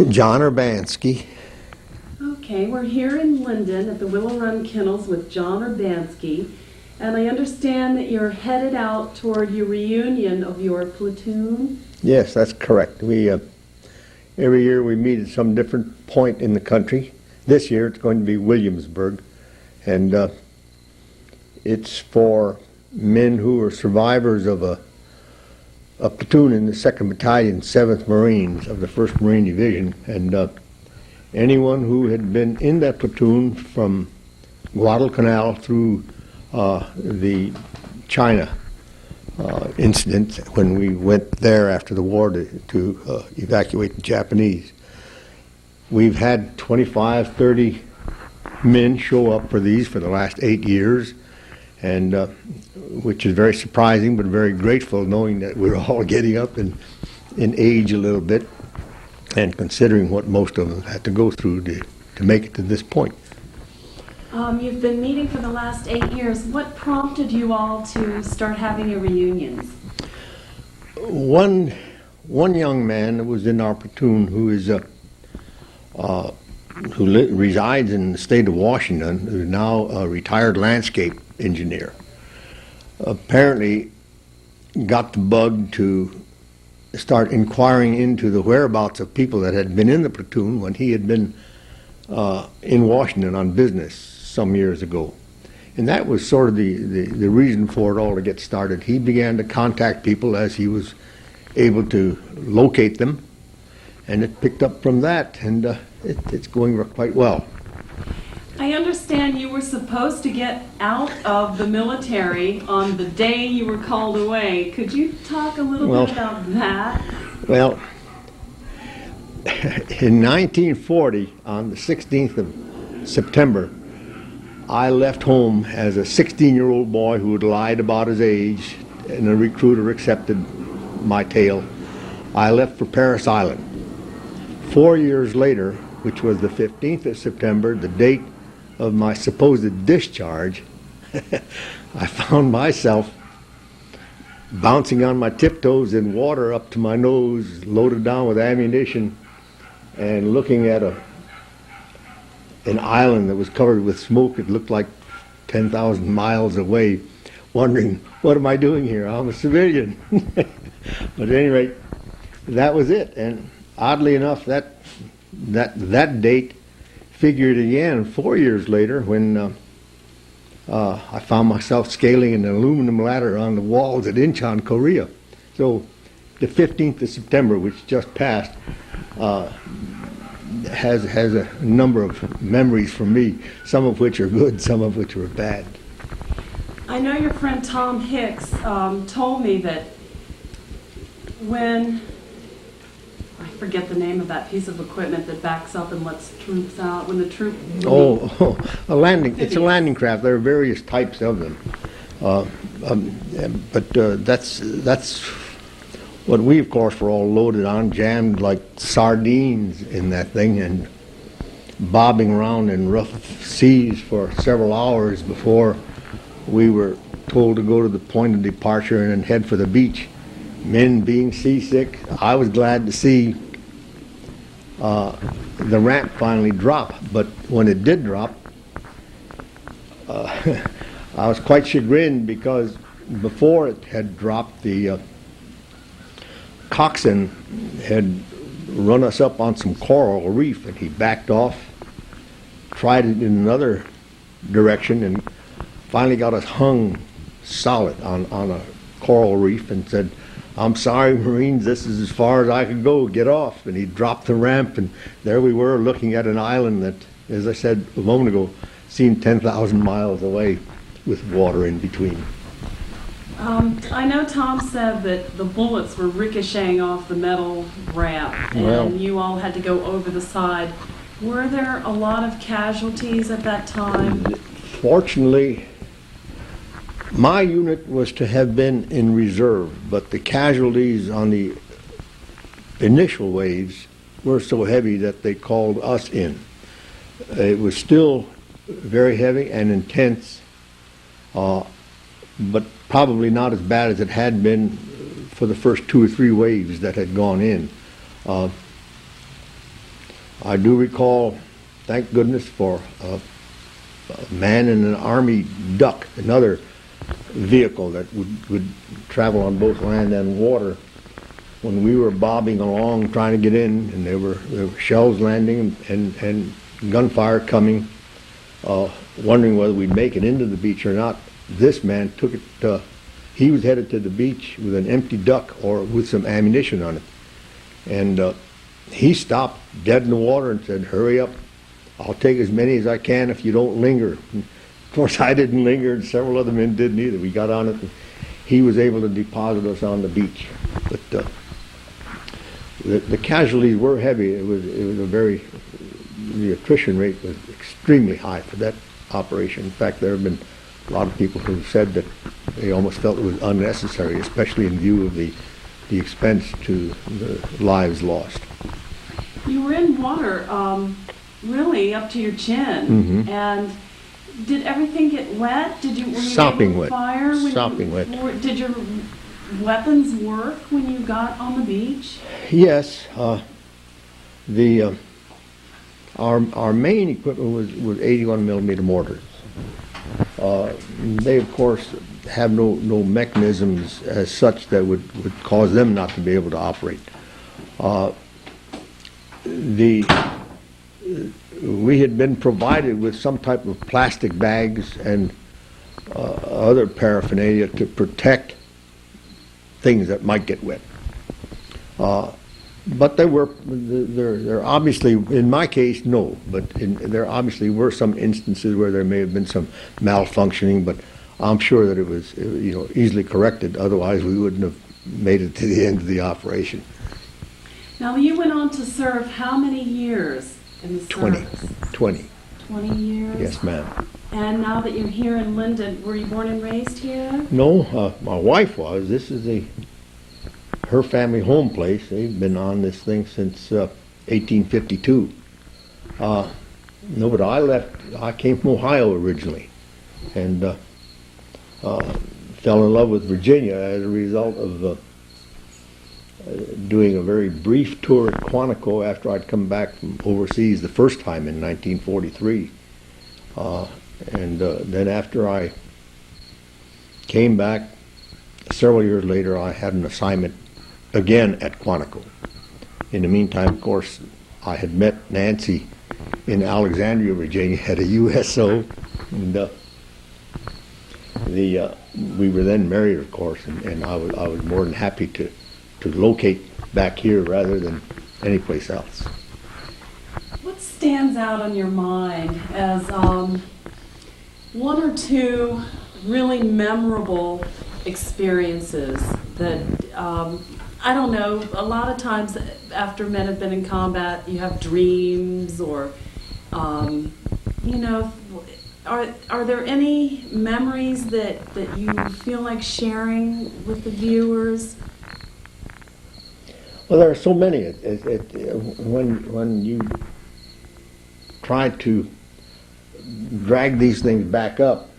John Urbanski. Okay, we're here in Linden at the Willow Run Kennels with John Urbanski, and I understand that you're headed out toward your reunion of your platoon. Yes, that's correct. We every year we meet at some different point in the country. This year it's going to be Williamsburg, and it's for men who are survivors of a platoon in the 2nd Battalion, 7th Marines of the 1st Marine Division, and anyone who had been in that platoon from Guadalcanal through the China incident when we went there after the war to evacuate the Japanese. We've had 25, 30 men show up for these for the last 8 years, and which is very surprising but very grateful, knowing that we're all getting up in age a little bit and considering what most of them had to go through to make it to this point. You've been meeting for the last 8 years. What prompted you all to start having your reunions? One young man that was in our platoon who is resides in the state of Washington, who is now a retired landscape engineer, apparently got the bug to start inquiring into the whereabouts of people that had been in the platoon when he had been in Washington on business some years ago. And that was sort of the reason for it all to get started. He began to contact people as he was able to locate them, and it picked up from that, and it's going quite well. I understand you were supposed to get out of the military on the day you were called away. Could you talk a little bit about that? Well, in 1940, on the 16th of September, I left home as a 16-year-old boy who had lied about his age, and a recruiter accepted my tale. I left for Parris Island. 4 years later, which was the 15th of September, the date of my supposed discharge, I found myself bouncing on my tiptoes in water up to my nose, loaded down with ammunition, and looking at an island that was covered with smoke. It looked like 10,000 miles away, wondering, what am I doing here? I'm a civilian. But at any rate, that was it. And oddly enough, that date figured again 4 years later when I found myself scaling an aluminum ladder on the walls at Incheon, Korea. So the 15th of September, which just passed, has a number of memories for me, some of which are good, some of which are bad. I know your friend Tom Hicks told me that when, I forget the name of that piece of equipment that backs up and lets troops out, when the troop... A landing, it's a landing craft. There are various types of them. That's what we, of course, were all loaded on, jammed like sardines in that thing and bobbing around in rough seas for several hours before we were told to go to the point of departure and then head for the beach. Men being seasick, I was glad to see the ramp finally drop, but when it did drop, I was quite chagrined because before it had dropped, the coxswain had run us up on some coral reef, and he backed off, tried it in another direction, and finally got us hung solid on a coral reef and said, "I'm sorry, Marines, this is as far as I could go, get off." And he dropped the ramp, and there we were looking at an island that, as I said a moment ago, seemed 10,000 miles away with water in between. I know Tom said that the bullets were ricocheting off the metal ramp, and you all had to go over the side. Were there a lot of casualties at that time? Fortunately, my unit was to have been in reserve, but the casualties on the initial waves were so heavy that they called us in. It was still very heavy and intense, but probably not as bad as it had been for the first 2 or 3 waves that had gone in. I do recall, thank goodness for a man in an Army duck, another vehicle that would travel on both land and water. When we were bobbing along trying to get in, and there were shells landing and gunfire coming, wondering whether we'd make it into the beach or not, this man took it, he was headed to the beach with an empty duck or with some ammunition on it. And he stopped dead in the water and said, "Hurry up, I'll take as many as I can if you don't linger." And of course, I didn't linger, and several other men didn't either. We got on it, and he was able to deposit us on the beach. But the casualties were heavy. It was the attrition rate was extremely high for that operation. In fact, there have been a lot of people who said that they almost felt it was unnecessary, especially in view of the expense to the lives lost. You were in water, really up to your chin, and did everything get wet? Were you Sopping able to wet. fire? Sopping wet. Did your weapons work when you got on the beach? Yes, our main equipment was 81 millimeter mortars. They of course have no mechanisms as such that would cause them not to be able to operate. We had been provided with some type of plastic bags and other paraphernalia to protect things that might get wet. But there obviously, in my case, no, but there obviously were some instances where there may have been some malfunctioning, but I'm sure that it was easily corrected. Otherwise, we wouldn't have made it to the end of the operation. Now, you went on to serve how many years in the service? 20. 20 years? Yes, ma'am. And now that you're here in Linden, were you born and raised here? No, my wife was. This is her family home place. They've been on this thing since 1852. No, but I came from Ohio originally, and fell in love with Virginia as a result of doing a very brief tour at Quantico after I'd come back from overseas the first time in 1943. And then after I came back, several years later, I had an assignment again at Quantico. In the meantime, of course, I had met Nancy in Alexandria, Virginia, at a USO, and we were then married, of course, and I was more than happy to locate back here rather than anyplace else. What stands out on your mind as one or two really memorable experiences that, I don't know, a lot of times after men have been in combat, you have dreams or, are there any memories that you feel like sharing with the viewers? Well, there are so many. When you try to drag these things back up,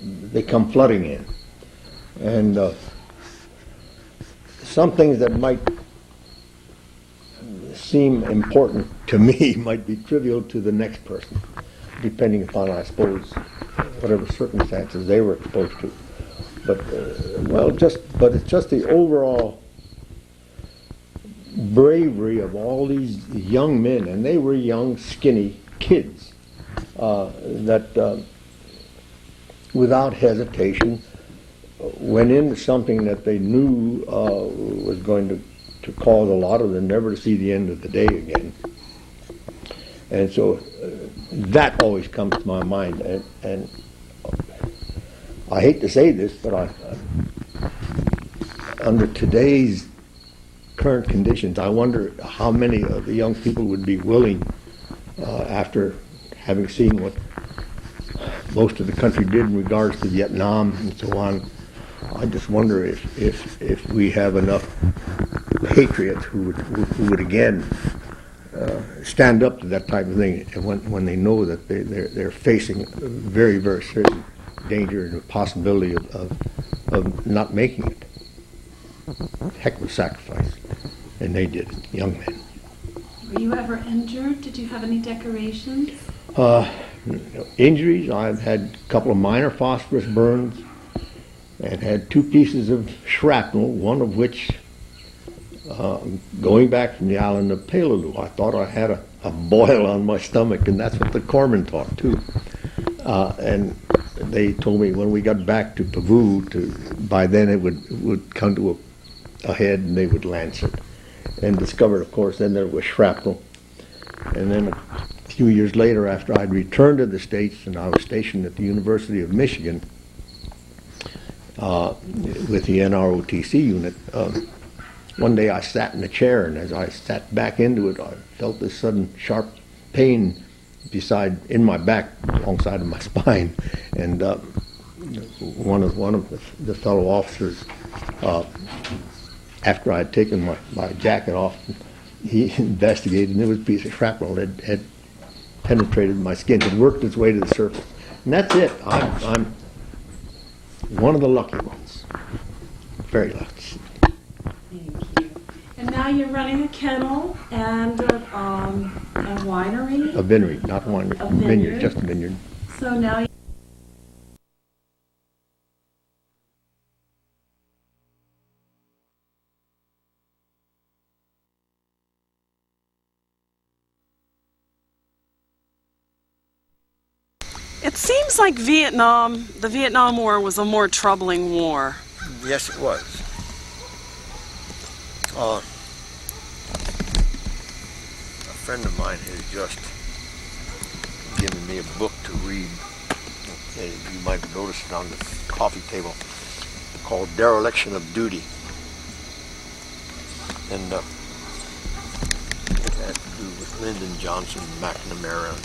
they come flooding in. And some things that might seem important to me might be trivial to the next person, depending upon, I suppose, whatever circumstances they were exposed to. But it's just the overall bravery of all these young men, and they were young, skinny kids, that without hesitation went into something that they knew was going to cause a lot of them never to see the end of the day again. And so that always comes to my mind, and I hate to say this, but under today's current conditions, I wonder how many of the young people would be willing, after having seen what most of the country did in regards to Vietnam and so on. I just wonder if we have enough patriots who would again stand up to that type of thing, and when they know that they're facing very, very certain danger and the possibility of not making it. Heck of a sacrifice. And they did it, young men. Were you ever injured? Did you have any decorations? Injuries, I've had a couple of minor phosphorus burns and had 2 pieces of shrapnel, one of which, going back from the island of Peleliu, I thought I had a boil on my stomach, and that's what the corpsman thought too. And they told me when we got back to Pavu, by then it would come to a head and they would lance it. And discovered, of course, then there was shrapnel. And then a few years later, after I'd returned to the States and I was stationed at the University of Michigan with the NROTC unit, one day I sat in a chair, and as I sat back into it, I felt this sudden sharp pain in my back, alongside of my spine. And one of the fellow officers, after I had taken my jacket off, he investigated, and there was a piece of shrapnel that had penetrated my skin, had worked its way to the surface. And that's it. I'm one of the lucky ones. Very lucky. Thank you. And now you're running a kennel and a winery? A vineyard, not a winery. A vineyard, just a vineyard. So now it seems like the Vietnam War was a more troubling war. Yes, it was. A friend of mine has just given me a book to read. You might have noticed it on the coffee table, called Dereliction of Duty. And it had to do with Linden, Johnson, McNamara.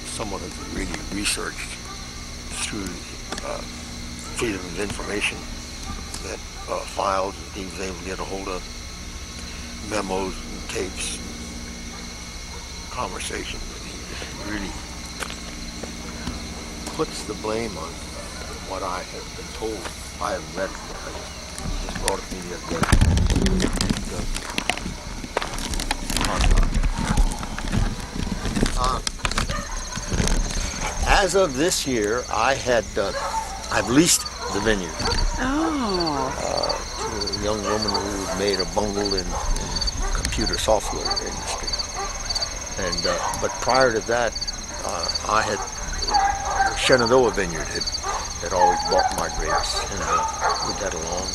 Someone has really researched through freedom of information that files that he was able to get a hold of, memos and tapes, conversations, and he really puts the blame on what I have been told. I haven't read it. He just brought it to me the other day. As of this year, I've leased the vineyard to a young woman who made a bungle in computer software industry. And but prior to that, I had Shenandoah Vineyard had always bought my grapes, and we'd had a long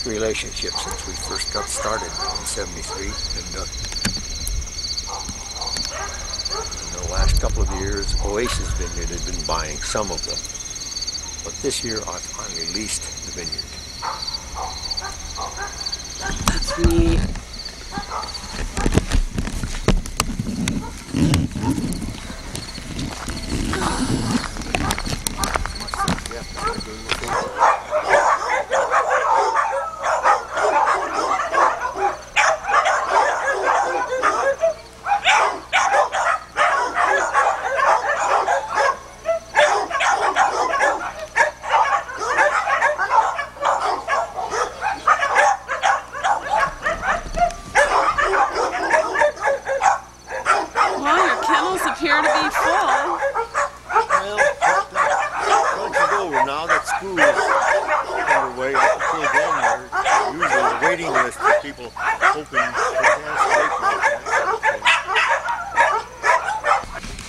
relationship since we first got started in '73. And the last couple of years, Oasis Vineyard had been buying some of them. But this year, I finally leased the vineyard. That's neat. Appear to be full. Well, don't you go now that school is underway. Up until then, there's usually a waiting list of people hoping to